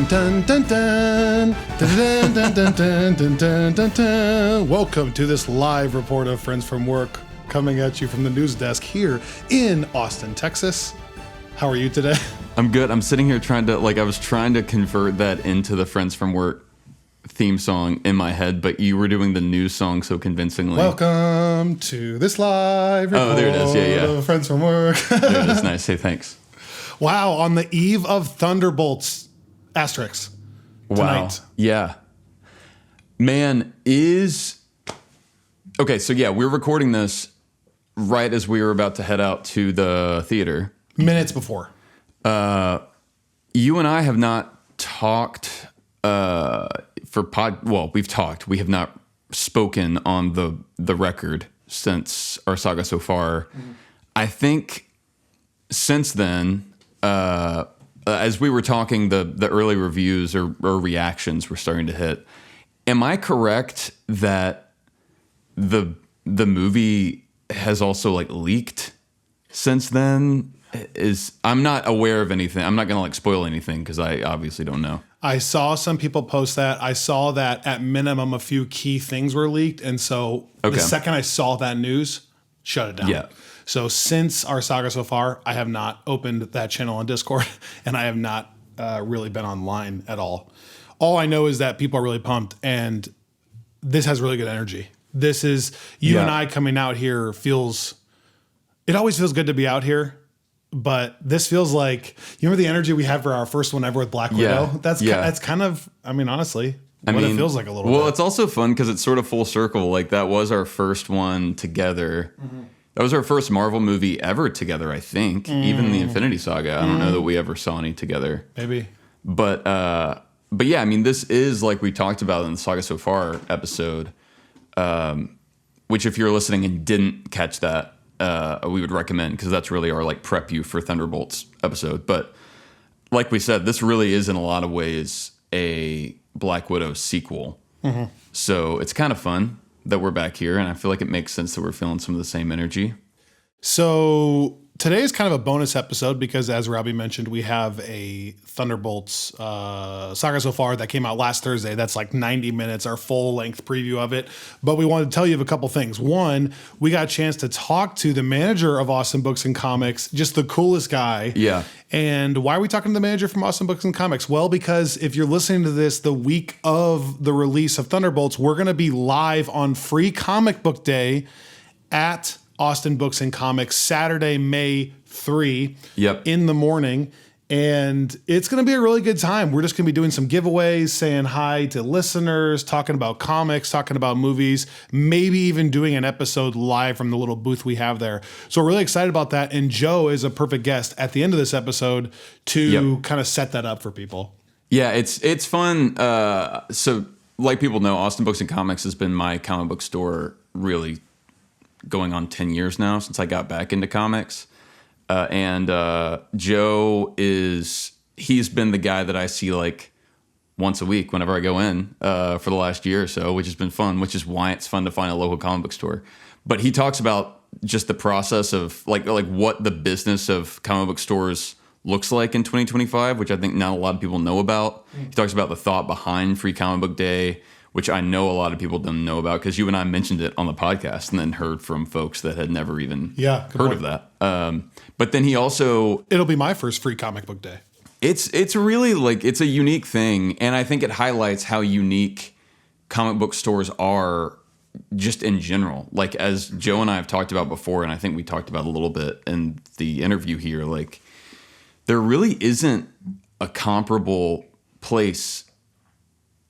dun dun dun dun dun dun dun dun dun dun dun. Welcome to this live report of Friends from Work, coming at you from the news desk here in Austin, Texas. How are you today? I'm good. I'm sitting here I was trying to convert that into the Friends from Work theme song in my head, but you were doing the news song so convincingly. Welcome to this live report there it is. Yeah. of Friends from Work. There it is. Nice. Hey, thanks. Wow, on the eve of Thunderbolts asterisks tonight. Wow. Yeah. Man, okay, so yeah, we're recording this right as we were about to head out to the theater. Minutes before. You and I have not talked we've talked. We have not spoken on the record since our saga so far. Mm-hmm. I think since then, as we were talking, the early reviews or reactions were starting to hit. Am I correct that the movie has also leaked since then? I'm not aware of anything. I'm not going to spoil anything because I obviously don't know. I saw some people post that. I saw that at minimum a few key things were leaked. And so The second I saw that news, shut it down. Yeah. So since our saga so far, I have not opened that channel on Discord and I have not really been online at all. All I know is that people are really pumped and this has really good energy. This is you and I coming out here it always feels good to be out here. But this feels like, you remember the energy we had for our first one ever with Black Widow? That's kind of, honestly, it feels like a little bit. Well, it's also fun because it's sort of full circle. That was our first one together. Mm-hmm. That was our first Marvel movie ever together, I think. Even the Infinity Saga. I don't know that we ever saw any together. Maybe. But yeah, this is, like we talked about in the Saga So Far episode, which if you're listening and didn't catch that, we would recommend, because that's really our prep you for Thunderbolts episode. But like we said, this really is in a lot of ways a Black Widow sequel. Mm-hmm. So it's kind of fun that we're back here, and I feel like it makes sense that we're feeling some of the same energy. So today is kind of a bonus episode because, as Robbie mentioned, we have a Thunderbolts saga so far that came out last Thursday. That's 90 minutes, our full-length preview of it. But we wanted to tell you of a couple things. One, we got a chance to talk to the manager of Awesome Books and Comics, just the coolest guy. Yeah. And why are we talking to the manager from Awesome Books and Comics? Well, because if you're listening to this the week of the release of Thunderbolts, we're going to be live on Free Comic Book Day at Austin Books and Comics, Saturday, May 3 in the morning. And it's going to be a really good time. We're just going to be doing some giveaways, saying hi to listeners, talking about comics, talking about movies, maybe even doing an episode live from the little booth we have there. So we're really excited about that. And Joe is a perfect guest at the end of this episode to kind of set that up for people. Yeah, it's fun. So like people know, Austin Books and Comics has been my comic book store really going on 10 years now since I got back into comics. And Joe he's been the guy that I see once a week whenever I go in for the last year or so, which has been fun, which is why it's fun to find a local comic book store. But he talks about just the process of what the business of comic book stores looks like in 2025, which I think not a lot of people know about. He talks about the thought behind Free Comic Book Day, which I know a lot of people don't know about because you and I mentioned it on the podcast and then heard from folks that had never even heard of that. But then he also... It'll be my first Free Comic Book Day. It's really it's a unique thing, and I think it highlights how unique comic book stores are just in general. As Joe and I have talked about before, and I think we talked about a little bit in the interview here, there really isn't a comparable place,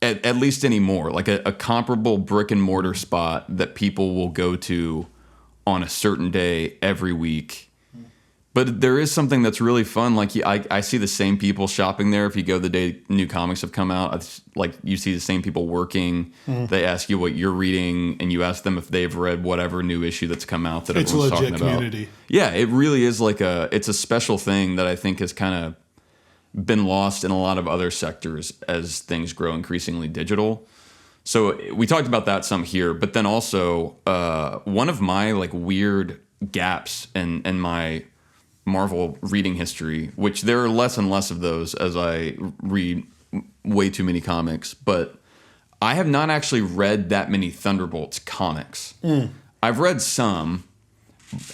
at least anymore, a comparable brick and mortar spot that people will go to on a certain day every week. But there is something that's really fun. I see the same people shopping there. If you go the day new comics have come out, you see the same people working. Mm-hmm. They ask you what you're reading, and you ask them if they've read whatever new issue that's come out that everyone's talking about. It's a legit community. Yeah, it really is it's a special thing that I think has kind of been lost in a lot of other sectors as things grow increasingly digital. So we talked about that some here, but then also one of my weird gaps in my Marvel reading history, which there are less and less of those as I read way too many comics, but I have not actually read that many Thunderbolts comics. I've read some,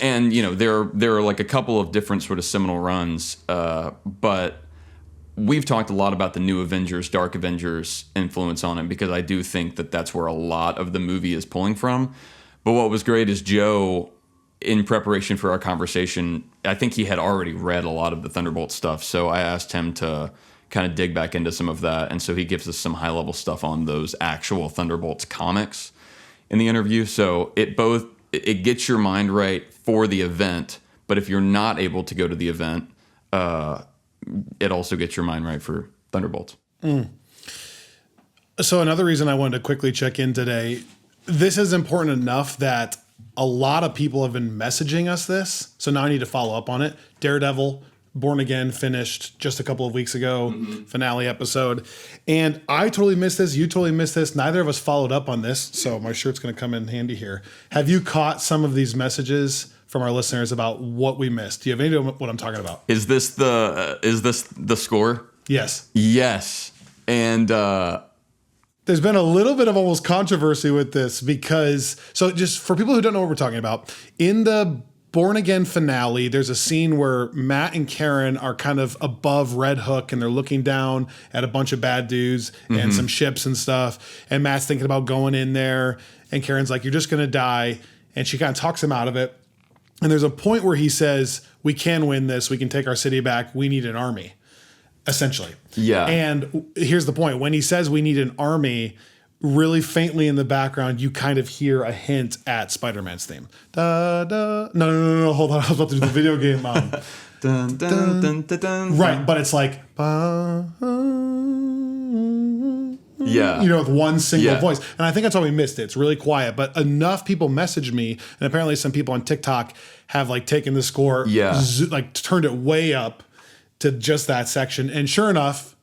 and there are like a couple of different sort of seminal runs, but we've talked a lot about the New Avengers, Dark Avengers influence on it, because I do think that that's where a lot of the movie is pulling from. But what was great is Joe, in preparation for our conversation, I think he had already read a lot of the Thunderbolt stuff, so I asked him to kind of dig back into some of that, and so he gives us some high-level stuff on those actual Thunderbolts comics in the interview. So it gets your mind right for the event, but if you're not able to go to the event, it also gets your mind right for Thunderbolts. So another reason I wanted to quickly check in today, this is important enough that a lot of people have been messaging us this, so now I need to follow up on it. Daredevil, Born Again finished just a couple of weeks ago, finale episode. And I totally missed this. You totally missed this. Neither of us followed up on this, so my shirt's going to come in handy here. Have you caught some of these messages from our listeners about what we missed? Do you have any idea what I'm talking about? Is this the score? Yes. Yes. And there's been a little bit of almost controversy with this because, so just for people who don't know what we're talking about, in the Born Again finale, there's a scene where Matt and Karen are kind of above Red Hook and they're looking down at a bunch of bad dudes and some ships and stuff. And Matt's thinking about going in there and Karen's like, you're just going to die. And she kind of talks him out of it. And there's a point where he says, we can win this. We can take our city back. We need an army, essentially. Yeah. And here's the point. When he says we need an army, really faintly in the background, you kind of hear a hint at Spider-Man's theme. Da, da. No. Hold on. I was about to do the video game. Dun, dun, dun, dun, dun. Right. But it's like, yeah, with one single voice. And I think that's why we missed it. It's really quiet, but enough people messaged me. And apparently some people on TikTok have like taken the score, like turned it way up to just that section. And sure enough,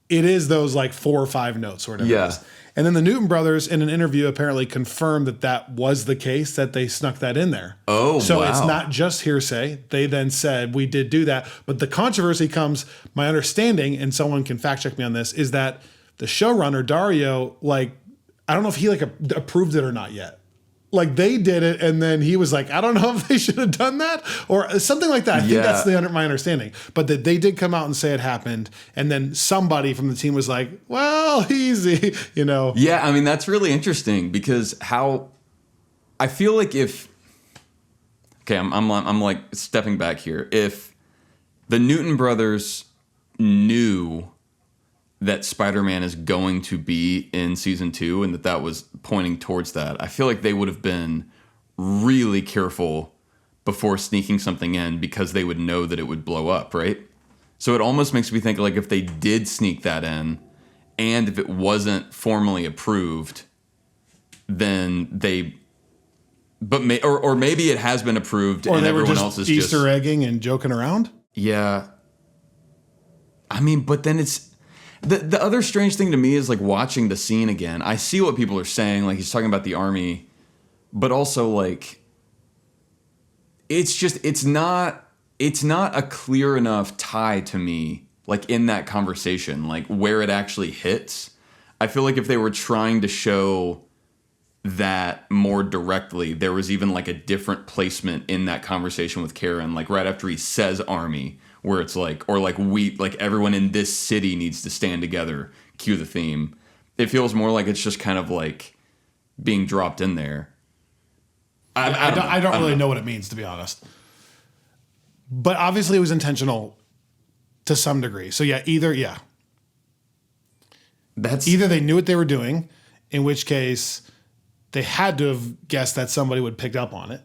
it is those like 4 or 5 notes or whatever it is. And then the Newton brothers in an interview apparently confirmed that that was the case, that they snuck that in there. Oh, so wow. It's not just hearsay. They then said, we did do that. But the controversy comes, my understanding, and someone can fact check me on this, is that the showrunner, Dario, like, I don't know if he like approved it or not yet. Like they did it, and then he was like, I don't know if they should have done that or something like that. I think that's my understanding. But that they did come out and say it happened, and then somebody from the team was like, well, easy, Yeah, I mean, that's really interesting because how I feel like I'm like stepping back here. If the Newton brothers knew that Spider-Man is going to be in season 2 and that was pointing towards that, I feel like they would have been really careful before sneaking something in because they would know that it would blow up, right? So it almost makes me think like if they did sneak that in and if it wasn't formally approved, then or maybe it has been approved or and they were everyone just else is Easter egging and joking around. Yeah. I mean, but then it's the other strange thing to me is like watching the scene again. I see what people are saying, like he's talking about the army, but also like it's not a clear enough tie to me, like in that conversation, like where it actually hits. I feel like if they were trying to show that more directly, there was even like a different placement in that conversation with Karen, like right after he says army, where it's like, or like everyone in this city needs to stand together, cue the theme. It feels more like it's just kind of like being dropped in there. I don't really know what it means, to be honest. But obviously it was intentional to some degree. So either they knew what they were doing, in which case they had to have guessed that somebody would pick up on it.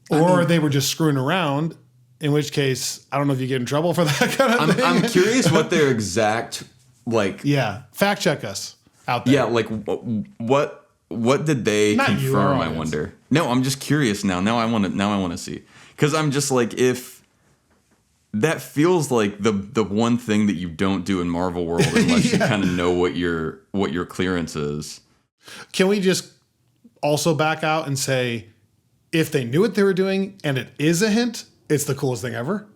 Or they were just screwing around, in which case, I don't know if you get in trouble for that kind of thing. I'm curious what their exact, like... Yeah, fact check us out there. Yeah, like, what did they Not confirm, I wonder? No, I'm just curious now. Now I want to see. Because I'm just like, if... That feels like the one thing that you don't do in Marvel World unless you kind of know what your clearance is. Can we just also back out and say, if they knew what they were doing and it is a hint, it's the coolest thing ever?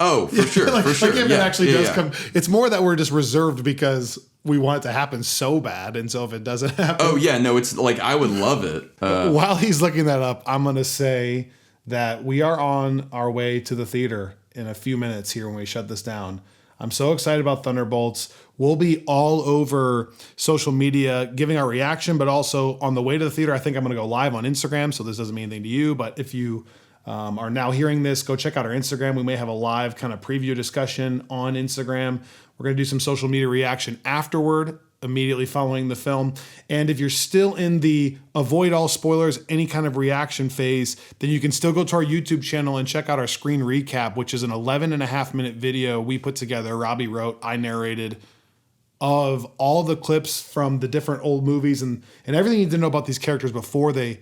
Oh, for sure, like, for sure. Like if yeah, it actually yeah, does yeah. come, it's more that we're just reserved because we want it to happen so bad, and so if it doesn't happen, Oh yeah, no, it's like I would love it. while he's looking that up, I'm gonna say that we are on our way to the theater in a few minutes here when we shut this down. I'm so excited about Thunderbolts. We'll be all over social media giving our reaction, but also on the way to the theater, I think I'm going to go live on Instagram. So this doesn't mean anything to you, but if you are now hearing this, go check out our Instagram. We may have a live kind of preview discussion on Instagram. We're going to do some social media reaction afterward, immediately following the film. And if you're still in the avoid all spoilers, any kind of reaction phase, then you can still go to our YouTube channel and check out our screen recap, which is an 11.5-minute video we put together. Robbie wrote, I narrated, of all the clips from the different old movies and everything you need to know about these characters before they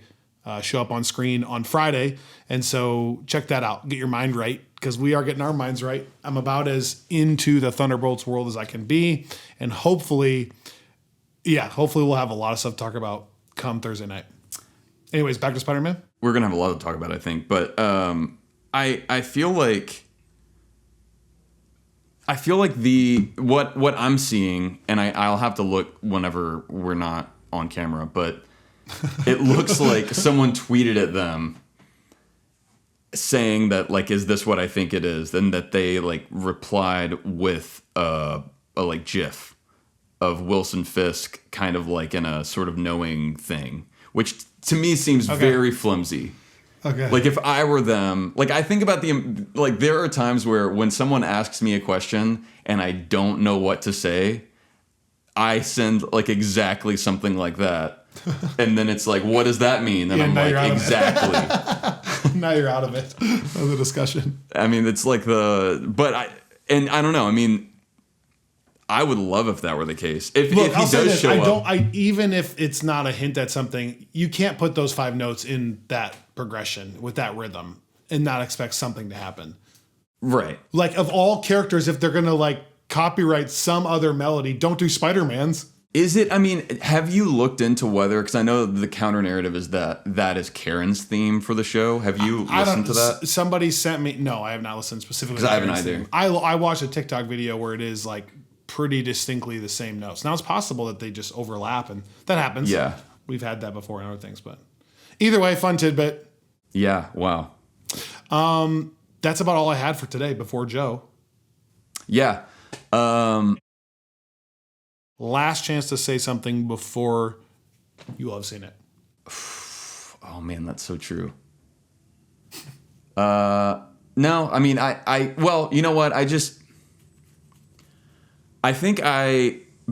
show up on screen on Friday. And so check that out. Get your mind right, because we are getting our minds right. I'm about as into the Thunderbolts world as I can be. And hopefully we'll have a lot of stuff to talk about come Thursday night. Anyways, back to Spider-Man. We're gonna have a lot to talk about, I think. But I feel like the what I'm seeing, and I'll have to look whenever we're not on camera, but it looks like someone tweeted at them saying that, like, is this what I think it is? Then that they like replied with a like GIF of Wilson Fisk kind of like in a sort of knowing thing, which to me seems very flimsy. Okay. Like if I were them, like I think about like there are times where when someone asks me a question and I don't know what to say, I send like exactly something like that. And then it's like, what does that mean? And I'm like, exactly. Now you're out of it, of the discussion. I mean, it's like I don't know. I mean, I would love if that were the case. If he does show up. Even if it's not a hint at something, you can't put those 5 notes in that progression with that rhythm and not expect something to happen. Right. Like of all characters, if they're going to like copyright some other melody, don't do Spider-Man's. Is it, I mean, have you looked into whether, because I know the counter narrative is that is Karen's theme for the show. Have you listened to that? Somebody sent me, no, I have not listened specifically. Because I haven't either. I watched a TikTok video where it is like pretty distinctly the same notes. Now it's possible that they just overlap, and that happens. Yeah. We've had that before in other things, but either way, fun tidbit. Yeah, wow. That's about all I had for today before Joe. Yeah. Last chance to say something before you will have seen it. Oh man, that's so true. No, I mean, well, you know what? I think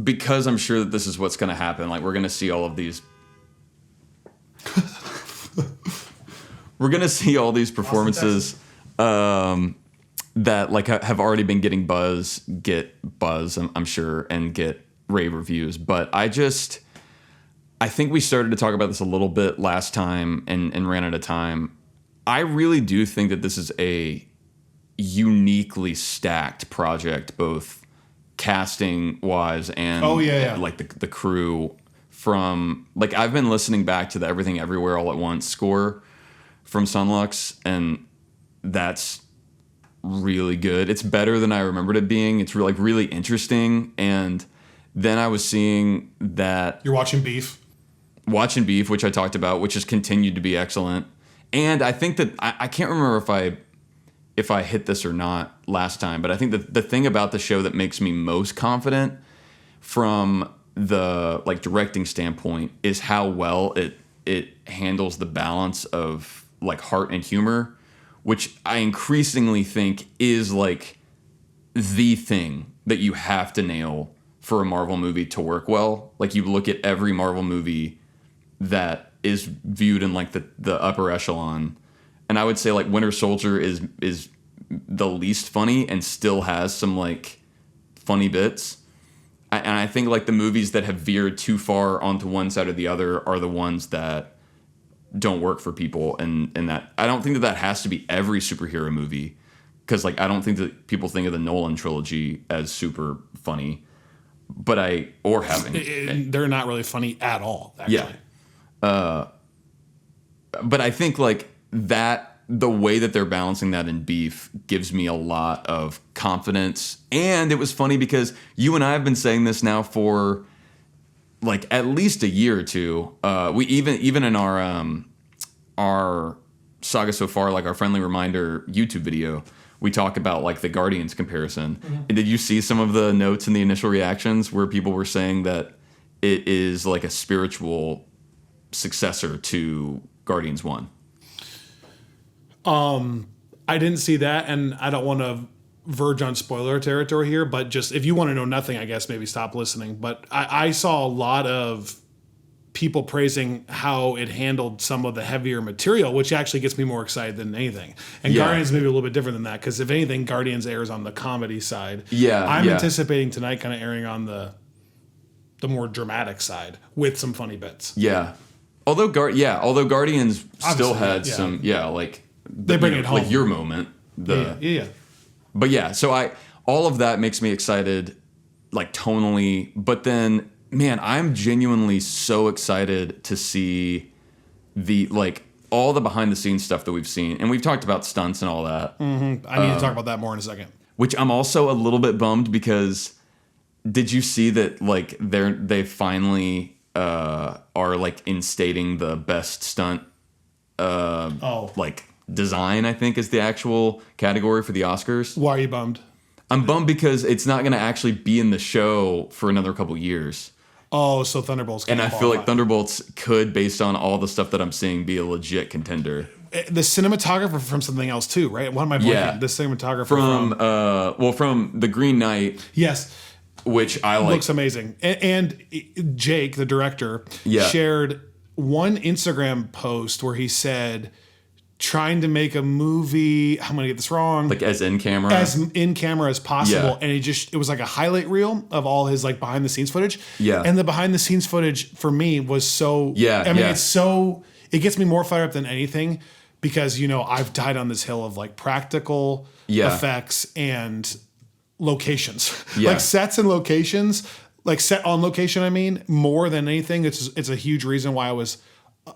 because I'm sure that this is what's going to happen. Like, we're going to see all of these. We're going to see all these performances that like have already been getting get buzz, I'm sure, and get rave reviews. But I think we started to talk about this a little bit last time and ran out of time. I really do think that this is a uniquely stacked project, both casting wise and like the crew. From like, I've been listening back to the Everything Everywhere All at Once score from Sunlux, and that's really good. It's better than I remembered it being. It's really interesting. And then I was seeing that you're watching Beef, which I talked about, which has continued to be excellent. And I think that I can't remember if I hit this or not last time, but I think that the thing about the show that makes me most confident from the like directing standpoint is how well it handles the balance of like heart and humor, which I increasingly think is like the thing that you have to nail for a Marvel movie to work well. Like, you look at every Marvel movie that is viewed in like the upper echelon, and I would say like Winter Soldier is the least funny and still has some like funny bits. And I think like the movies that have veered too far onto one side or the other are the ones that don't work for people. And that I don't think that has to be every superhero movie, because like I don't think that people think of the Nolan trilogy as super funny, but they're not really funny at all, actually. Yeah. But I think like that the way that they're balancing that in Beef gives me a lot of confidence. And it was funny because you and I have been saying this now for like at least a year or two. We even in our Saga So Far, like our friendly reminder YouTube video, we talk about like the Guardians comparison. Mm-hmm. And did you see some of the notes in the initial reactions where people were saying that it is like a spiritual successor to Guardians 1? I didn't see that, and I don't want to verge on spoiler territory here, but just if you want to know nothing, I guess maybe stop listening. But I saw a lot of people praising how it handled some of the heavier material, which actually gets me more excited than anything. And Guardians maybe a little bit different than that, because if anything, Guardians airs on the comedy side. I'm anticipating tonight kind of airing on the more dramatic side with some funny bits. Although Guardians still had some like they bring it home, like your moment. But so all of that makes me excited, like tonally. But then, man, I'm genuinely so excited to see the all the behind the scenes stuff that we've seen, and we've talked about stunts and all that. Mm-hmm. I need to talk about that more in a second. Which I'm also a little bit bummed because did you see that like they finally are like instating the best stunt like design, I think is the actual category for the Oscars. Why are you bummed? I'm bummed because it's not going to actually be in the show for another couple years. Oh, so Thunderbolts and I feel like Thunderbolts could, based on all the stuff that I'm seeing, be a legit contender. The cinematographer from something else too, right? What am I blanking? The cinematographer from The Green Knight. Yes. Which I like. Looks amazing. And Jake, the director, shared one Instagram post where he said, trying to make a movie, I'm gonna get this wrong, like as in camera as possible, and it was like a highlight reel of all his like behind the scenes footage. And the behind the scenes footage for me was so it's so, it gets me more fired up than anything, because I've died on this hill of like practical effects and locations, like sets and locations, like set on location. I mean, more than anything, it's a huge reason why I was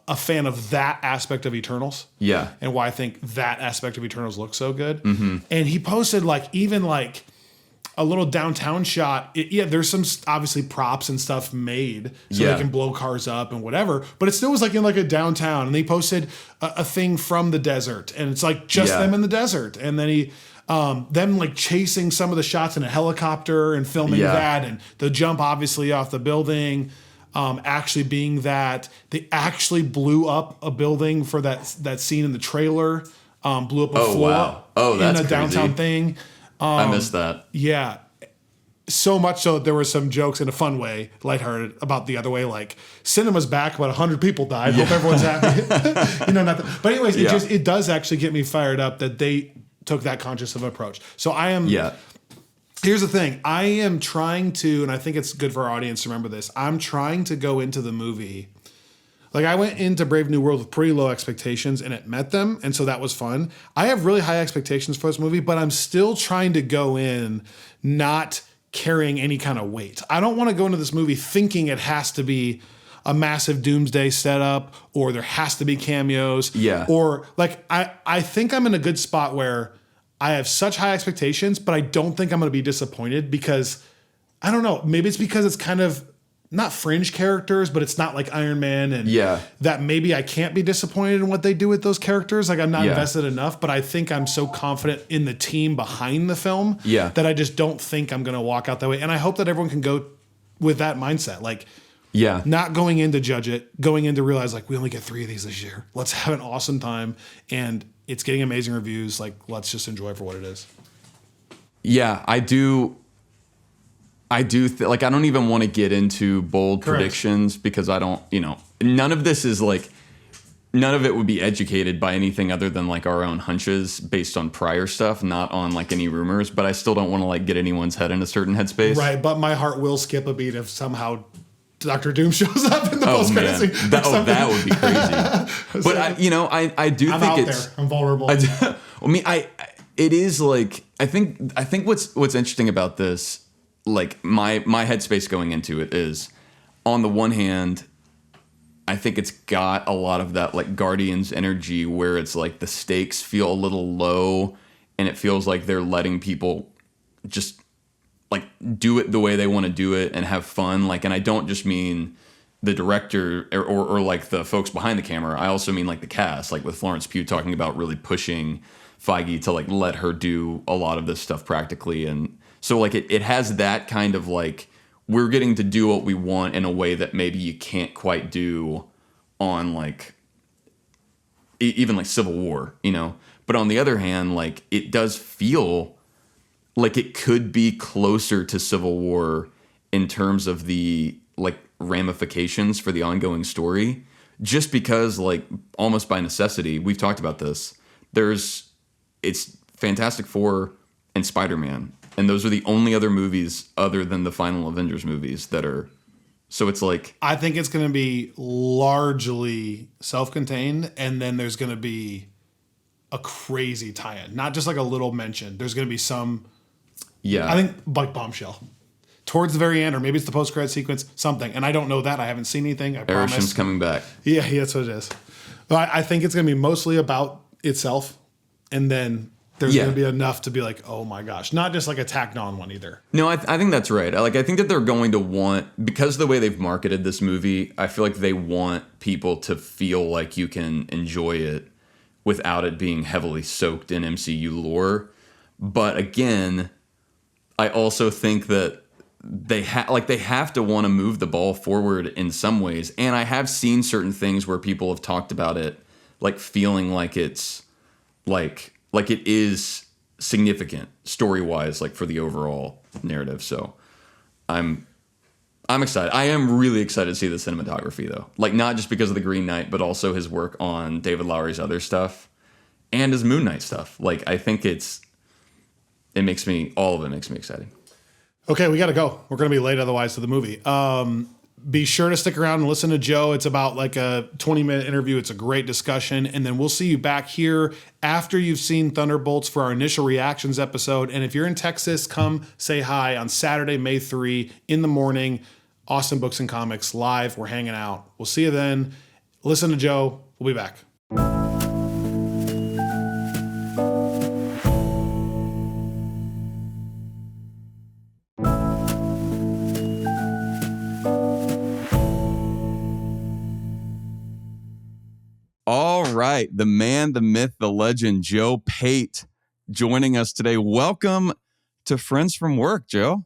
a fan of that aspect of Eternals. And why I think that aspect of Eternals looks so good. Mm-hmm. And he posted even a little downtown shot. There's some obviously props and stuff made so they can blow cars up and whatever, but it still was like in like a downtown, and they posted a thing from the desert, and it's like just them in the desert. And then he them like chasing some of the shots in a helicopter and filming that, and the jump obviously off the building. Actually being that they actually blew up a building for that scene in the trailer, blew up a floor in a downtown thing. I missed that. Yeah. So much so that there were some jokes in a fun way, lighthearted, about the other way, like cinema's back, about 100 people died. Hope everyone's happy. But anyways, it does actually get me fired up that they took that conscious of approach. So I am. Here's the thing. I am trying to, and I think it's good for our audience to remember this, I'm trying to go into the movie. Like, I went into Brave New World with pretty low expectations, and it met them, and so that was fun. I have really high expectations for this movie, but I'm still trying to go in not carrying any kind of weight. I don't want to go into this movie thinking it has to be a massive doomsday setup, or there has to be cameos. Or, like, I think I'm in a good spot where I have such high expectations, but I don't think I'm going to be disappointed, because I don't know, maybe it's because it's kind of not fringe characters, but it's not like Iron Man, and that maybe I can't be disappointed in what they do with those characters. Like, I'm not invested enough, but I think I'm so confident in the team behind the film that I just don't think I'm going to walk out that way. And I hope that everyone can go with that mindset. Like, not going in to judge it, going in to realize, like, we only get 3 of these this year. Let's have an awesome time. And it's getting amazing reviews. Like, let's just enjoy it for what it is. I do. I don't even want to get into bold predictions, because I don't, none of this is like, none of it would be educated by anything other than like our own hunches based on prior stuff, not on like any rumors. But I still don't want to like get anyone's head in a certain headspace. Right. But my heart will skip a beat if somehow Dr. Doom shows up in the post-credit scene. That would be crazy. But I do think it's there. I'm vulnerable. It is like, I think what's interesting about this, like my headspace going into it is, on the one hand, I think it's got a lot of that like Guardians energy where it's like the stakes feel a little low and it feels like they're letting people just like do it the way they want to do it and have fun. Like, and I don't just mean the director or like the folks behind the camera. I also mean like the cast, like with Florence Pugh talking about really pushing Feige to like let her do a lot of this stuff practically. And so like it has that kind of like, we're getting to do what we want in a way that maybe you can't quite do on like even like Civil War, you know? But on the other hand, like it does feel like it could be closer to Civil War in terms of the like ramifications for the ongoing story, just because like almost by necessity, we've talked about this. It's Fantastic Four and Spider-Man, and those are the only other movies other than the final Avengers movies that are. So it's like I think it's going to be largely self-contained, and then there's going to be a crazy tie-in, not just like a little mention. There's going to be some. Yeah, I think like bombshell towards the very end, or maybe it's the post-credit sequence, something. And I don't know that. I haven't seen anything. I promise. Arisham's coming back. Yeah, that's what it is. But I think it's going to be mostly about itself, and then there's going to be enough to be like, oh my gosh, not just like a tacked on one either. No, I think that's right. I think that they're going to want, because of the way they've marketed this movie, I feel like they want people to feel like you can enjoy it without it being heavily soaked in MCU lore. But again, I also think that they have to want to move the ball forward in some ways. And I have seen certain things where people have talked about it, like feeling like it's like it is significant story-wise, like for the overall narrative. So I'm excited. I am really excited to see the cinematography though. Like not just because of the Green Knight, but also his work on David Lowery's other stuff and his Moon Knight stuff. Like I think all of it makes me excited. Okay, we got to go. We're going to be late otherwise to the movie. Be sure to stick around and listen to Joe. It's about like a 20-minute interview. It's a great discussion. And then we'll see you back here after you've seen Thunderbolts for our initial reactions episode. And if you're in Texas, come say hi on Saturday, May 3 in the morning. Austin Books and Comics live. We're hanging out. We'll see you then. Listen to Joe. We'll be back. All right. The man, the myth, the legend, Joe Pate joining us today. Welcome to Friends from Work, Joe.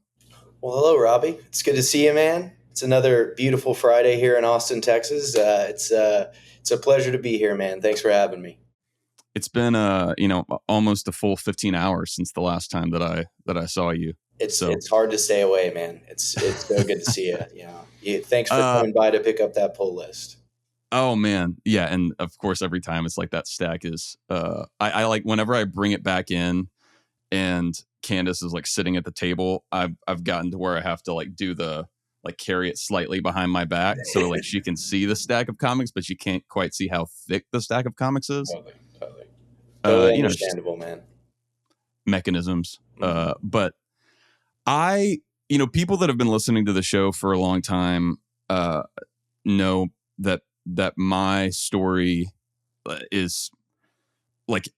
Well, hello, Robbie. It's good to see you, man. It's another beautiful Friday here in Austin, Texas. It's a pleasure to be here, man. Thanks for having me. It's been almost a full 15 hours since the last time that I saw you. It's hard to stay away, man. It's so good to see you. Thanks for coming by to pick up that pull list. Oh man. Yeah. And of course, every time it's like that stack is, I like whenever I bring it back in and Candace is like sitting at the table, I've gotten to where I have to like do the, like carry it slightly behind my back. So like she can see the stack of comics, but she can't quite see how thick the stack of comics is. Totally understandable, man. Mechanisms. But people that have been listening to the show for a long time, know that my story is like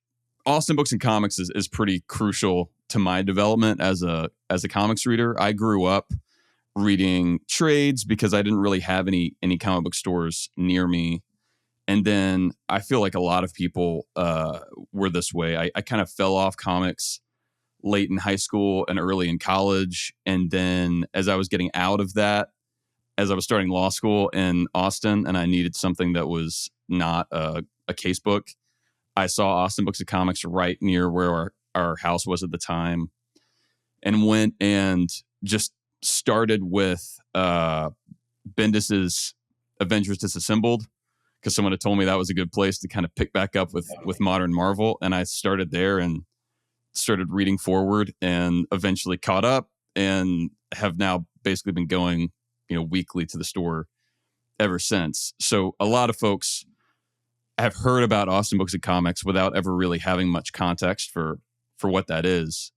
Austin Books and Comics is pretty crucial to my development as a comics reader. I grew up reading trades because I didn't really have any comic book stores near me. And then I feel like a lot of people were this way. I kind of fell off comics late in high school and early in college. And then as I was getting out of that, as I was starting law school in Austin and I needed something that was not a case book, I saw Austin Books and Comics right near where our house was at the time and went and just started with Bendis's Avengers Disassembled because someone had told me that was a good place to kind of pick back up with modern Marvel. And I started there and started reading forward and eventually caught up and have now basically been going weekly to the store ever since. So a lot of folks have heard about Austin Books and Comics without ever really having much context for what that is.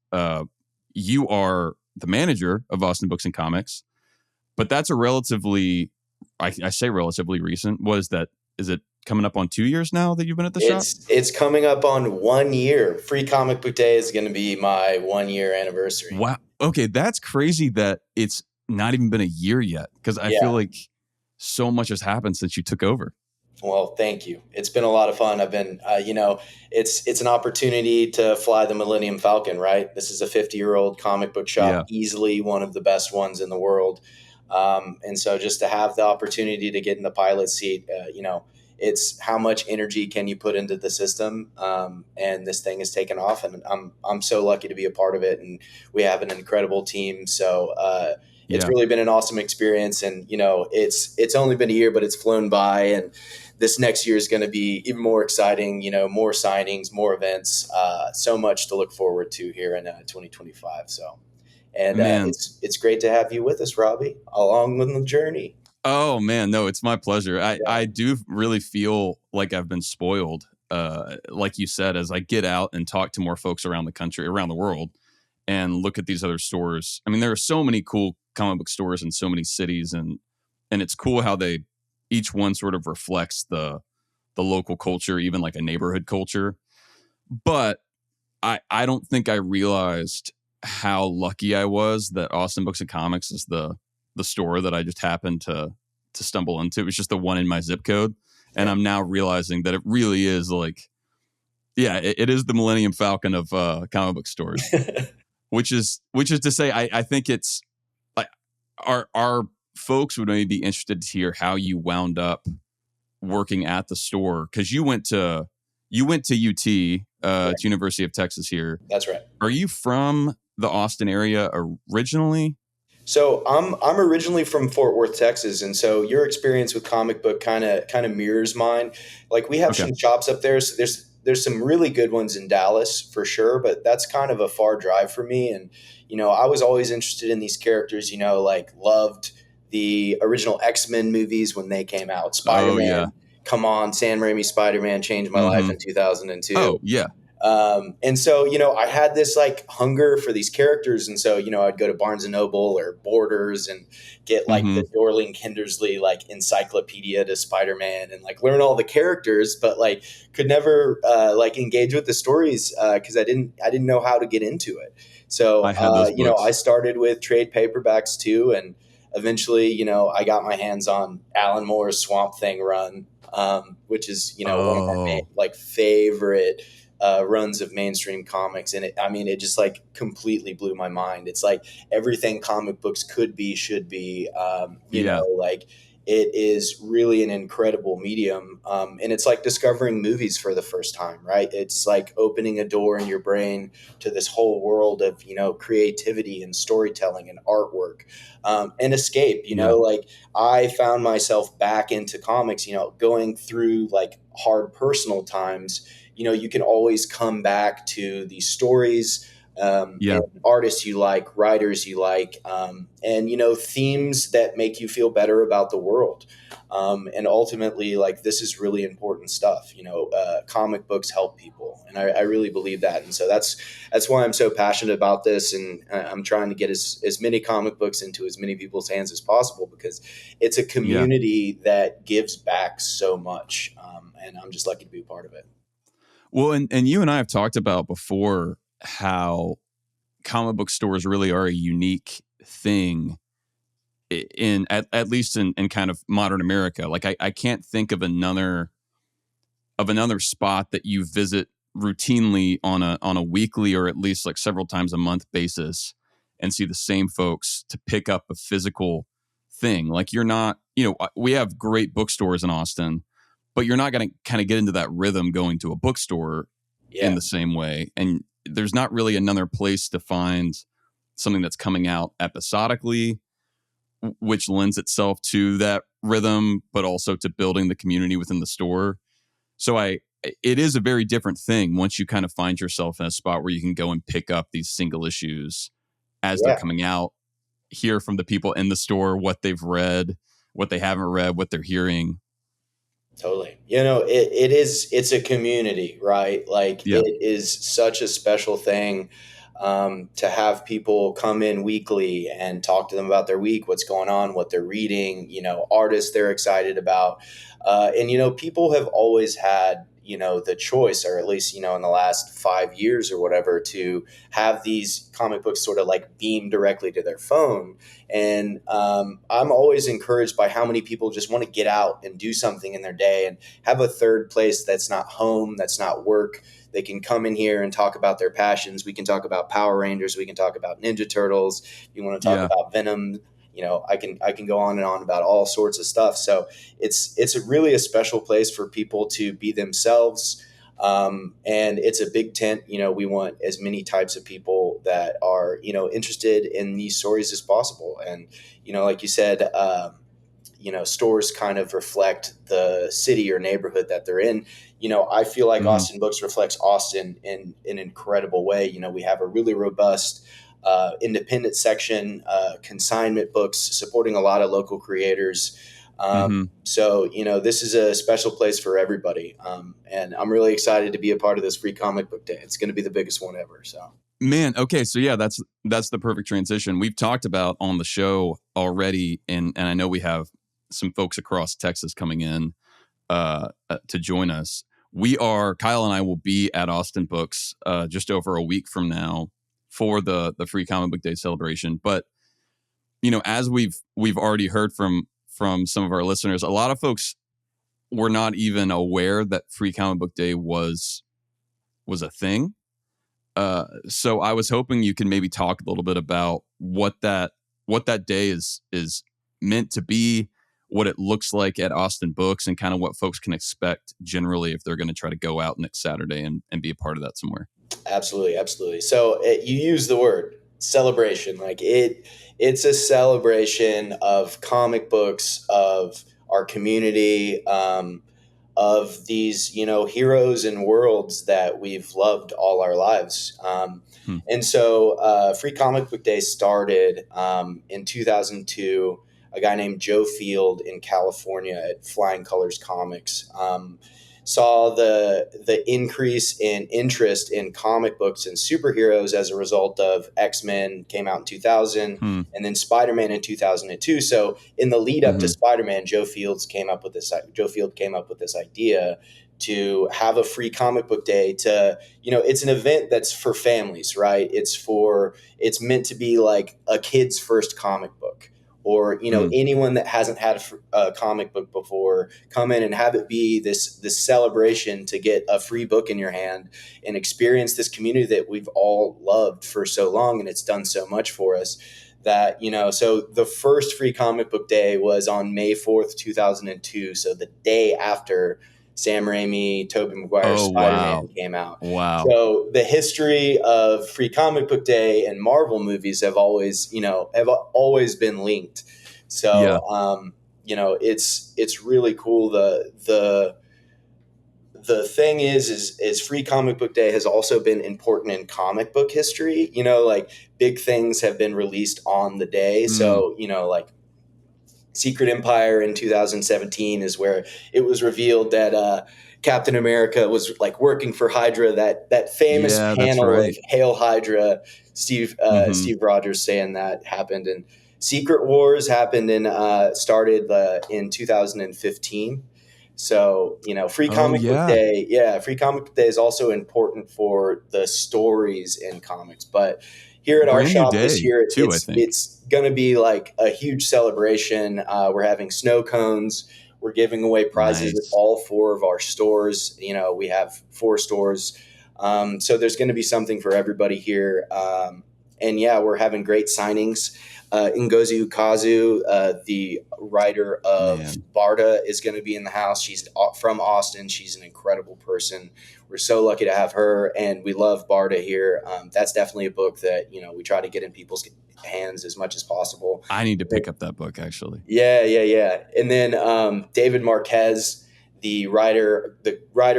You are the manager of Austin Books and Comics, but that's a relatively I say relatively recent. Is it coming up on 2 years now that you've been at the shop? It's coming up on 1 year. Free Comic Book Day is going to be my 1 year anniversary. Wow. Okay, that's crazy that it's not even been a year yet, because I feel Yeah. like so much has happened since you took over. Well, thank you. It's been a lot of fun. I've been, it's an opportunity to fly the Millennium Falcon, right? This is a 50-year-old comic book shop, Yeah. easily one of the best ones in the world. And so just to have the opportunity to get in the pilot seat, it's how much energy can you put into the system, and this thing has taken off, and I'm so lucky to be a part of it, and we have an incredible team. So it's Yeah. really been an awesome experience, and it's only been a year, but it's flown by, and this next year is going to be even more exciting. More signings, more events, so much to look forward to here in 2025. So, and Man. it's great to have you with us, Robbie, along with the journey. Oh man, no, it's my pleasure. Yeah. I do really feel like I've been spoiled. Like you said, as I get out and talk to more folks around the country, around the world, and look at these other stores. I mean, there are so many cool comic book stores in so many cities, and it's cool how each one sort of reflects the local culture, even like a neighborhood culture. But I don't think I realized how lucky I was that Austin Books and Comics is the store that I just happened to stumble into. It was just the one in my zip code. And I'm now realizing that it really is like, yeah, it is the Millennium Falcon of comic book stores, which is to say, I think it's like our folks would maybe be interested to hear how you wound up working at the store, because you went to UT, Right. to University of Texas here. That's right. Are you from the Austin area originally? So I'm originally from Fort Worth, Texas, and so your experience with comic book kind of mirrors mine. Like, we have Okay. some shops up there. So there's some really good ones in Dallas for sure, but that's kind of a far drive for me. And I was always interested in these characters. Like, loved the original X-Men movies when they came out. Spider-Man, Oh yeah. come on, Sam Raimi Spider-Man changed my life Mhm. in 2002. Oh yeah. And so, I had this like hunger for these characters. And so, I'd go to Barnes and Noble or Borders and get like the Mhm. Dorling Kindersley like encyclopedia to Spider-Man and like learn all the characters, but like could never like engage with the stories because I didn't know how to get into it. So, I had those I books. started with trade paperbacks too. And eventually, I got my hands on Alan Moore's Swamp Thing run, which is, one of my Oh like favorite runs of mainstream comics. And it just like completely blew my mind. It's like everything comic books could be, should be, yeah. like it is really an incredible medium. And it's like discovering movies for the first time, right? It's like opening a door in your brain to this whole world of, creativity and storytelling and artwork, and escape, Yeah. like I found myself back into comics, going through like hard personal times. You can always come back to these stories, Yeah. and artists you like, writers you like, and themes that make you feel better about the world. And ultimately, like, this is really important stuff. Comic books help people, and I really believe that. And so that's why I'm so passionate about this, and I'm trying to get as many comic books into as many people's hands as possible, because it's a Yeah. community that gives back so much, and I'm just lucky to be a part of it. Well, and you and I have talked about before how comic book stores really are a unique thing in at least in kind of modern America. Like I can't think of another spot that you visit routinely on a weekly or at least like several times a month basis and see the same folks to pick up a physical thing. Like, you're not, we have great bookstores in Austin, but you're not going to kind of get into that rhythm going to a bookstore in Yeah, the same way. And there's not really another place to find something that's coming out episodically, which lends itself to that rhythm, but also to building the community within the store. So it is a very different thing once you kind of find yourself in a spot where you can go and pick up these single issues as they're yeah. coming out, hear from the people in the store what they've read, what they haven't read, what they're hearing. Totally. It's a community, right? Like, Yeah. it is such a special thing. to have people come in weekly and talk to them about their week, what's going on, what they're reading, artists they're excited about. And, people have always had, the choice, or at least, in the last 5 years or whatever, to have these comic books sort of like beam directly to their phone. And I'm always encouraged by how many people just want to get out and do something in their day and have a third place that's not home, that's not work. They can come in here and talk about their passions. We can talk about Power Rangers. We can talk about Ninja Turtles. If you want to talk about Venom, I can go on and on about all sorts of stuff. So it's really a special place for people to be themselves. And it's a big tent. We want as many types of people that are, interested in these stories as possible. And, like you said, stores kind of reflect the city or neighborhood that they're in. I feel like Austin Books reflects Austin in an incredible way. We have a really robust independent section, consignment books, supporting a lot of local creators. So, this is a special place for everybody. And I'm really excited to be a part of this Free Comic Book Day. It's going to be the biggest one ever. So, man, okay, so yeah, that's the perfect transition. We've talked about on the show already, and I know we have some folks across Texas coming in to join us. Kyle and I will be at Austin Books just over a week from now for the Free Comic Book Day celebration. But as we've already heard from some of our listeners, a lot of folks were not even aware that Free Comic Book Day was a thing. So I was hoping you could maybe talk a little bit about what that day is meant to be, what it looks like at Austin Books, and kind of what folks can expect generally if they're going to try to go out next Saturday and be a part of that somewhere. Absolutely. So you use the word celebration. Like it's a celebration of comic books, of our community, of these, heroes and worlds that we've loved all our lives. And so Free Comic Book Day started in 2002. A guy named Joe Field in California at Flying Colors Comics saw the increase in interest in comic books and superheroes as a result of X-Men came out in 2000 and then Spider-Man in 2002. So in the lead up to Spider-Man, Joe Field came up with this idea to have a Free Comic Book Day. To, it's an event that's for families, right? It's meant to be like a kid's first comic book. Or, anyone that hasn't had a comic book before, come in and have it be this celebration to get a free book in your hand and experience this community that we've all loved for so long. And it's done so much for us that, so the first Free Comic Book Day was on May 4th, 2002. So the day after Sam Raimi, Tobey Maguire's Spider-Man came out. Wow. So the history of Free Comic Book Day and Marvel movies have always been linked. So, it's really cool. The thing is Free Comic Book Day has also been important in comic book history. Like big things have been released on the day. So, like Secret Empire in 2017 is where it was revealed that Captain America was like working for Hydra. That famous panel of Hail Hydra, Steve Rogers saying that happened. And Secret Wars happened started in 2015. So, Free Comic Book Day. Yeah, Free Comic Book Day is also important for the stories in comics. But here at our shop this year, it's going to be like a huge celebration. We're having snow cones. We're giving away prizes at all 4 of our stores. We have 4 stores. So there's going to be something for everybody here. And yeah, we're having great signings. Ngozi Ukazu, the writer of Barda, is going to be in the house. She's from Austin. She's an incredible person. We're so lucky to have her, and we love Barda here. That's definitely a book that we try to get in people's hands as much as possible. I need to pick up that book, actually. Yeah. And then David Marquez, the writer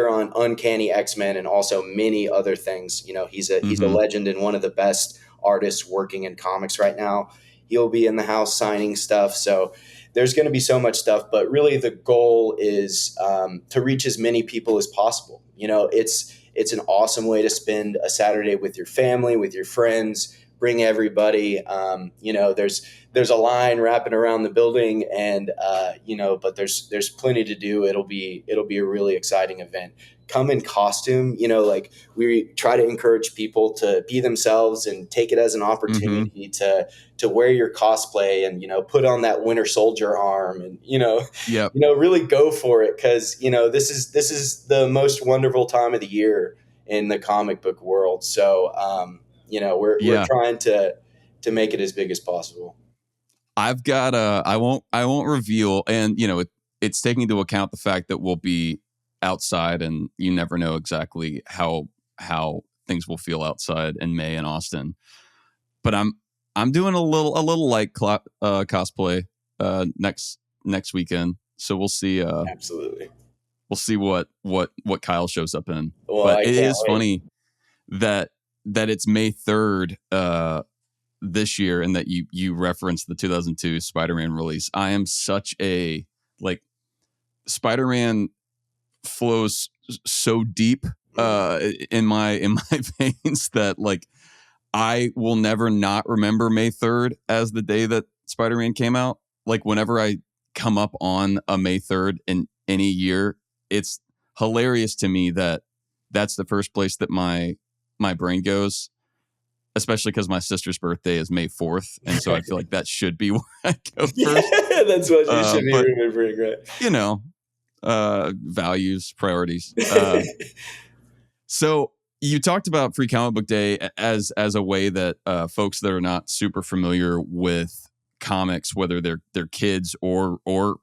on Uncanny X-Men and also many other things. He's a legend and one of the best artists working in comics right now. He'll be in the house signing stuff. So there's going to be so much stuff, but really the goal is to reach as many people as possible. it's an awesome way to spend a Saturday with your family, with your friends. Bring everybody. There's a line wrapping around the building, and but there's plenty to do. It'll be a really exciting event. Come in costume. Like we try to encourage people to be themselves and take it as an opportunity to wear your cosplay and put on that Winter Soldier arm and Yep. really go for it, because this is the most wonderful time of the year in the comic book world. So we're trying to make it as big as possible. I've got I won't reveal, and it's taking into account the fact that we'll be outside, and you never know exactly how things will feel outside in May in Austin. But I'm doing a little light cosplay next weekend, so we'll see. Absolutely, we'll see what Kyle shows up in. Well, but it is funny that it's May 3rd this year, and that you referenced the 2002 Spider-Man release. I am such a Spider-Man flows so deep in my veins that I will never not remember May 3rd as the day that Spider-Man came out. Like whenever I come up on a May 3rd in any year, it's hilarious to me that that's the first place that my brain goes, especially because my sister's birthday is May 4th. And so I feel like that should be where I go first. Yeah, that's what you should be remembering, right? Values, priorities. So you talked about Free Comic Book Day as a way that folks that are not super familiar with comics, whether they're kids or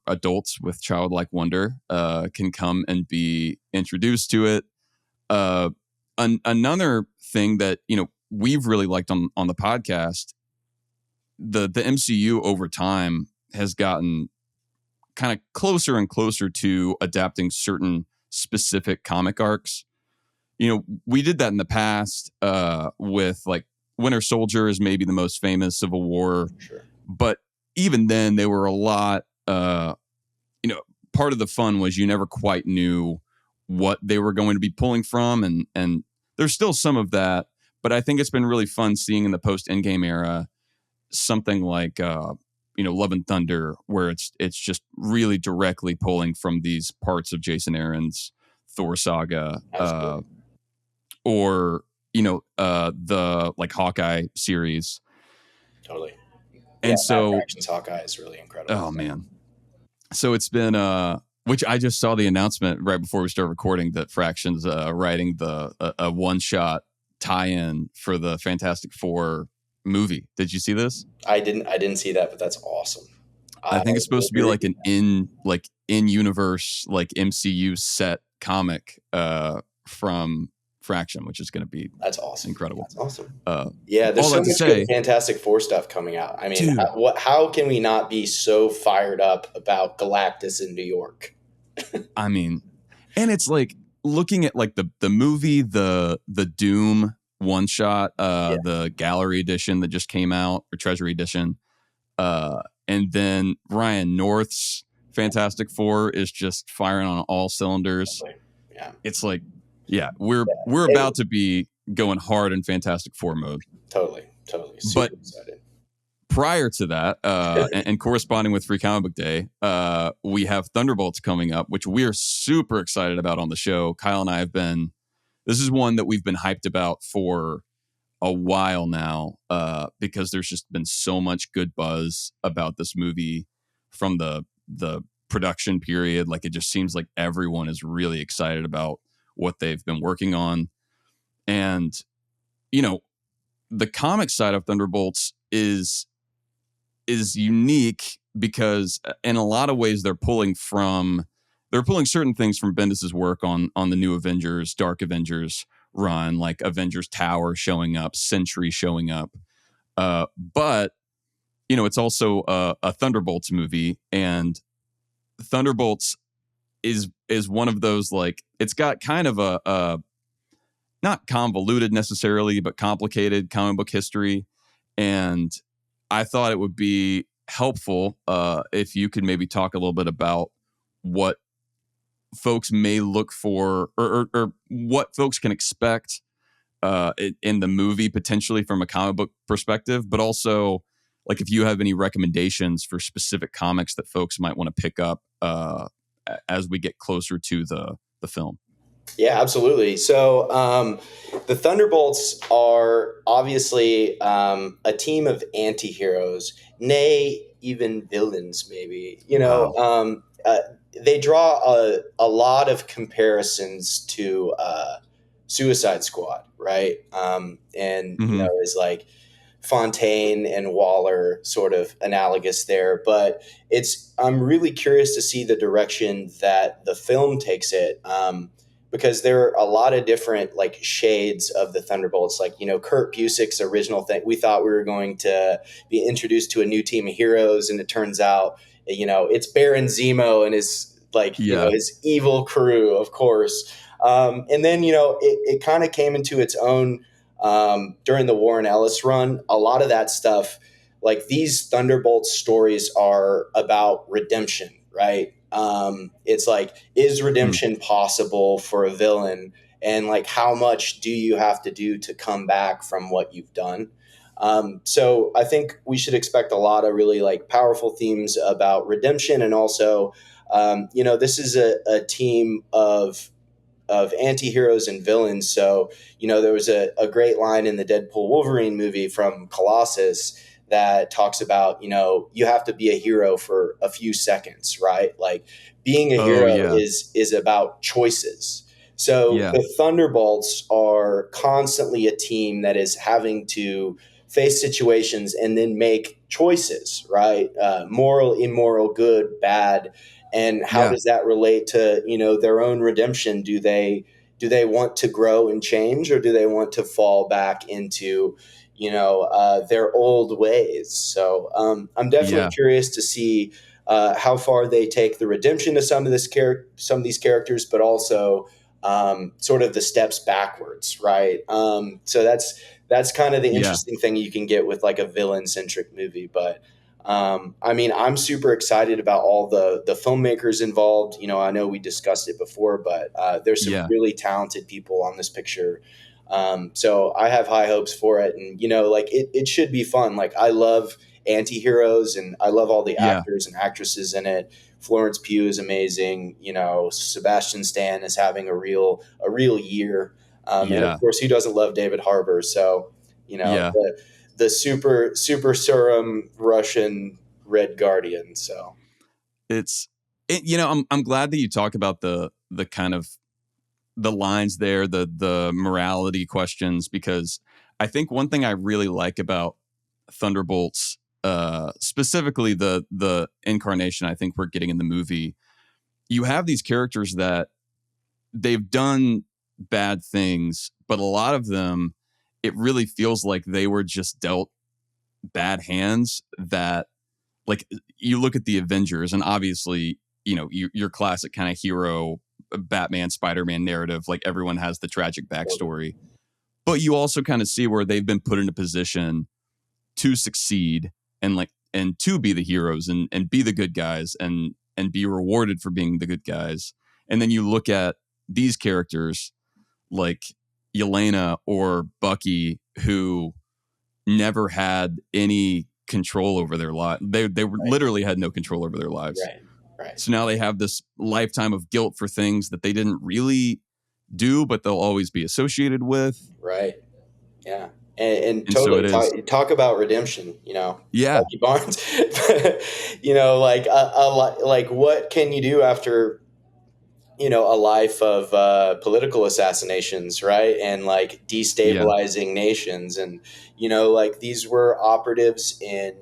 adults with childlike wonder, can come and be introduced to it. Another thing that we've really liked on the podcast, the MCU over time has gotten kind of closer and closer to adapting certain specific comic arcs. We did that in the past with Winter Soldier is maybe the most famous Civil War. Sure. But even then, they were a lot, part of the fun was you never quite knew what they were going to be pulling from. And there's still some of that. But I think it's been really fun seeing in the post-Endgame era something like, Love and Thunder, where it's just really directly pulling from these parts of Jason Aaron's Thor saga. Or the Hawkeye series. Totally. And so Fractions Hawkeye is really incredible. Oh man. So it's been which I just saw the announcement right before we started recording that Fractions writing a one-shot tie-in for the Fantastic Four movie. Did you see this? I didn't see that, but that's awesome. I think it's supposed to be like an in-universe MCU set comic from Fraction, which is going to be that's awesome, incredible. That's awesome. There's so much good Fantastic Four stuff coming out. I mean, how can we not be so fired up about Galactus in New York? I mean, and it's looking at the movie, the Doom one shot, the Gallery edition that just came out, or Treasury edition, and then Ryan North's Fantastic Four is just firing on all cylinders. Yeah, it's we're about to be going hard in Fantastic Four mode. Totally. Super excited. Prior to that, and corresponding with Free Comic Book Day, we have Thunderbolts coming up, which we are super excited about on the show. Kyle and I this is one that we've been hyped about for a while now, because there's just been so much good buzz about this movie from the production period. It just seems like everyone is really excited about what they've been working on. And, the comic side of Thunderbolts is unique because in a lot of ways they're pulling certain things from Bendis's work on the new Avengers, Dark Avengers run, like Avengers Tower showing up, Sentry showing up. But, it's also a Thunderbolts movie, and Thunderbolts is one of those, it's got kind of a not convoluted necessarily, but complicated comic book history. And I thought it would be helpful if you could maybe talk a little bit about what folks may look for, or what folks can expect in the movie potentially from a comic book perspective, but also like if you have any recommendations for specific comics that folks might want to pick up as we get closer to the film. Yeah, absolutely. So the Thunderbolts are obviously a team of anti-heroes, nay, even villains, maybe. Wow. They draw a lot of comparisons to Suicide Squad, right? And, Mm-hmm. is like Fontaine and Waller sort of analogous there. But I'm really curious to see the direction that the film takes it. Because there are a lot of different like shades of the Thunderbolts. Like, Kurt Busiek's original thing, we thought we were going to be introduced to a new team of heroes, and it turns out, it's Baron Zemo and his like, Yeah. his evil crew, of course. And then, it kind of came into its own during the Warren Ellis run. A lot of that stuff, like these Thunderbolts stories, are about redemption, right? It's like, is redemption possible for a villain? And like, how much do you have to do to come back from what you've done? So I think we should expect a lot of really like powerful themes about redemption. And also, this is a team of anti-heroes and villains. So, there was a great line in the Deadpool Wolverine movie from Colossus that talks about, you have to be a hero for a few seconds, right? Like being a Oh, hero yeah. is about choices. So Yeah. the Thunderbolts are constantly a team that is having to face situations and then make choices, right? Moral, immoral, good, bad. And how Yeah. does that relate to, their own redemption? Do they want to grow and change, or do they want to fall back into, their old ways? So I'm definitely Yeah. curious to see how far they take the redemption of some of these characters, but also sort of the steps backwards, right? So that's kind of the Yeah. interesting thing you can get with like a villain centric movie. But I mean, I'm super excited about all the filmmakers involved. I know we discussed it before, but there's some Yeah. really talented people on this picture. So I have high hopes for it, and like it should be fun. Like I love anti-heroes, and I love all the Yeah. actors and actresses in it. Florence Pugh is amazing. Sebastian Stan is having a real year, and of Yeah. course, who doesn't love David Harbour? So Yeah. the super serum Russian Red Guardian. So I'm glad that you talk about the kind of the lines there, the morality questions, because I think one thing I really like about Thunderbolts, specifically the incarnation I think we're getting in the movie, you have these characters that they've done bad things, but a lot of them, it really feels like they were just dealt bad hands. That, like, you look at the Avengers, and obviously, your classic kind of hero, Batman, Spider-Man narrative, like everyone has the tragic backstory, but you also kind of see where they've been put in a position to succeed and to be the heroes and be the good guys and be rewarded for being the good guys. And then you look at these characters like Yelena or Bucky, who never had any control over their life. They literally had no control over their lives. right. So now they have this lifetime of guilt for things that they didn't really do, but they'll always be associated with. Right. Yeah. And And so totally it is. talk about redemption, Yeah. Bucky Barnes, like like what can you do after, a life of political assassinations, right? And like Yeah. destabilizing nations. And, like these were operatives in,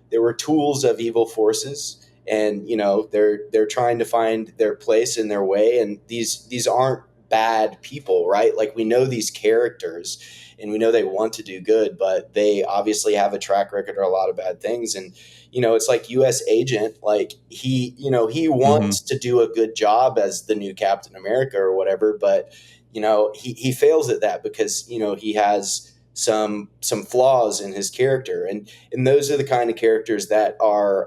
there were tools of evil forces. And, they're trying to find their place in their way. And these aren't bad people, right? Like we know these characters and we know they want to do good, but they obviously have a track record of a lot of bad things. And, it's like US agent, like he Mm-hmm. wants to do a good job as the new Captain America or whatever, but he fails at that because he has some flaws in his character, and those are the kind of characters that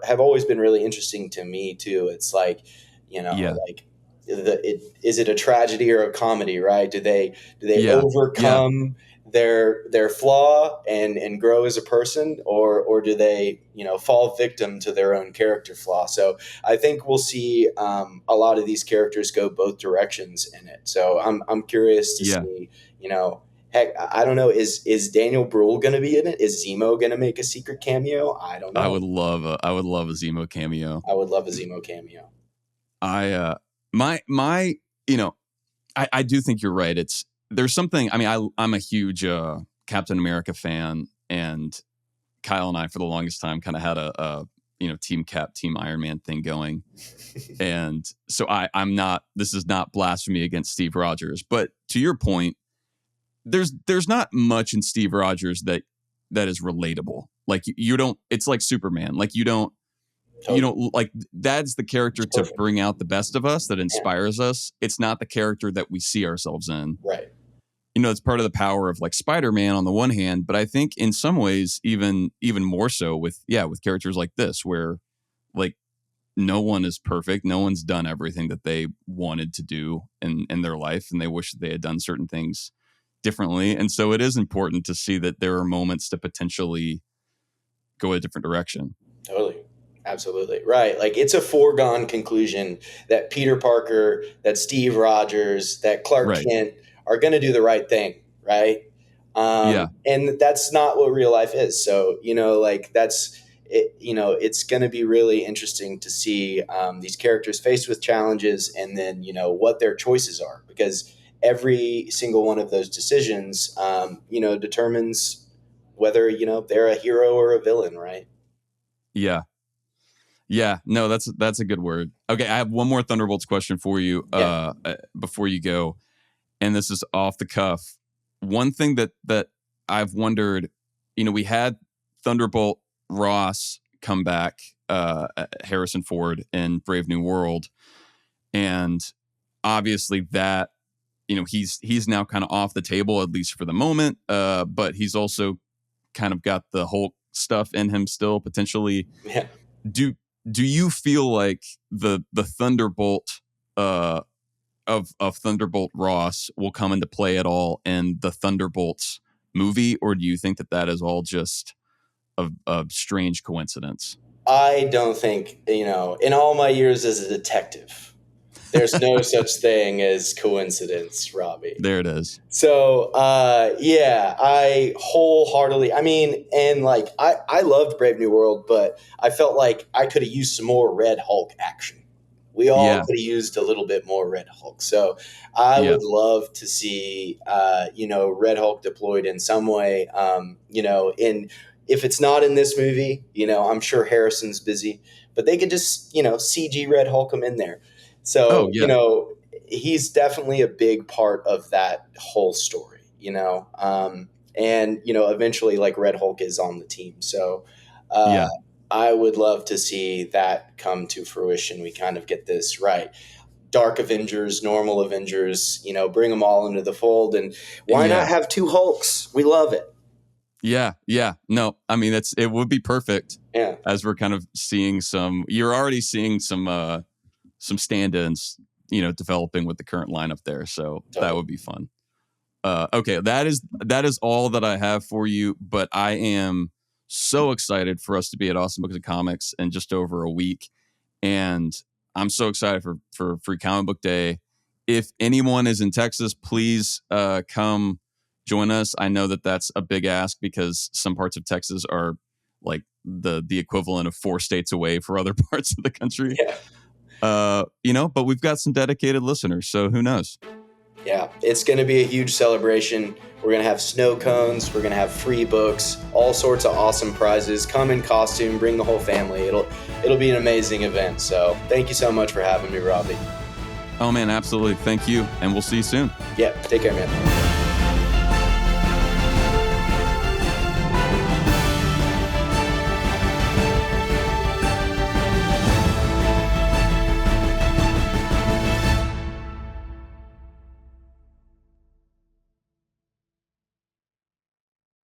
have always been really interesting to me too. It's like You know, Yeah. like is it a tragedy or a comedy, right? Do they Yeah. overcome their flaw and grow as a person, or do they, you know, fall victim to their own character flaw? So I think we'll see a lot of these characters go both directions in it. So I'm curious to Yeah. see, you know, heck, I don't know, is Daniel Bruhl going to be in it? Is Zemo going to make a secret cameo? I don't I know. would love a Zemo cameo. I would love a Zemo cameo. My you know, I do think you're right. There's something. I mean, I'm a huge Captain America fan, and Kyle and I for the longest time kind of had a Team Cap, Team Iron Man thing going, and so I'm not. This is not blasphemy against Steve Rogers, but to your point, there's not much in Steve Rogers that is relatable. Like you don't. It's like Superman. Like you don't. Totally. You don't like that's the character to Perfect. bring out the best of us, that inspires us. It's not the character that we see ourselves in. Right. You know, it's part of the power of like Spider-Man on the one hand, but I think in some ways even more so with characters like this, where like no one is perfect. No one's done everything that they wanted to do in their life, and they wish that they had done certain things differently. And so it is important to see that there are moments to potentially go a different direction. Totally. Absolutely. Right. Like it's a foregone conclusion that Peter Parker, that Steve Rogers, that Clark Kent are going to do the right thing. Right. And that's not what real life is. So, you know, like that's it, you know, it's going to be really interesting to see these characters faced with challenges, and then, you know, what their choices are, because every single one of those decisions, you know, determines whether, you know, they're a hero or a villain. Right. Yeah. Yeah, no, that's a good word. Okay, I have one more Thunderbolts question for you before you go, and this is off the cuff. One thing that I've wondered, you know, we had Thunderbolt Ross come back, Harrison Ford in Brave New World, and obviously that, you know, he's now kind of off the table, at least for the moment, but he's also kind of got the Hulk stuff in him still potentially. Yeah. Do you feel like the Thunderbolt of Thunderbolt Ross will come into play at all in the Thunderbolts movie, or do you think that is all just a strange coincidence? I don't think, you know, in all my years as a detective, there's no such thing as coincidence, Robbie. There it is. So, yeah, I wholeheartedly, I mean, and like, I loved Brave New World, but I felt like I could have used some more Red Hulk action. We all could have used a little bit more Red Hulk. So I would love to see, you know, Red Hulk deployed in some way, you know, if it's not in this movie, you know, I'm sure Harrison's busy, but they could just, you know, CG Red Hulk him in there. So, you know, he's definitely a big part of that whole story, you know, and, you know, eventually like Red Hulk is on the team. So I would love to see that come to fruition. We kind of get this right. Dark Avengers, normal Avengers, you know, bring them all into the fold. And why not have two Hulks? We love it. Yeah. No, I mean, it would be perfect. Yeah. As we're kind of seeing you're already seeing some stand-ins, you know, developing with the current lineup there. So that would be fun. Okay, that is all that I have for you, but I am so excited for us to be at Awesome Books and Comics in just over a week. And I'm so excited for Free Comic Book Day. If anyone is in Texas, please come join us. I know that's a big ask because some parts of Texas are like the equivalent of 4 states away for other parts of the country. Yeah. You know, but we've got some dedicated listeners, so who knows? Yeah, it's going to be a huge celebration. We're going to have snow cones. We're going to have free books, all sorts of awesome prizes. Come in costume, bring the whole family. It'll be an amazing event. So thank you so much for having me, Robbie. Oh, man, absolutely. Thank you. And we'll see you soon. Yeah, take care, man.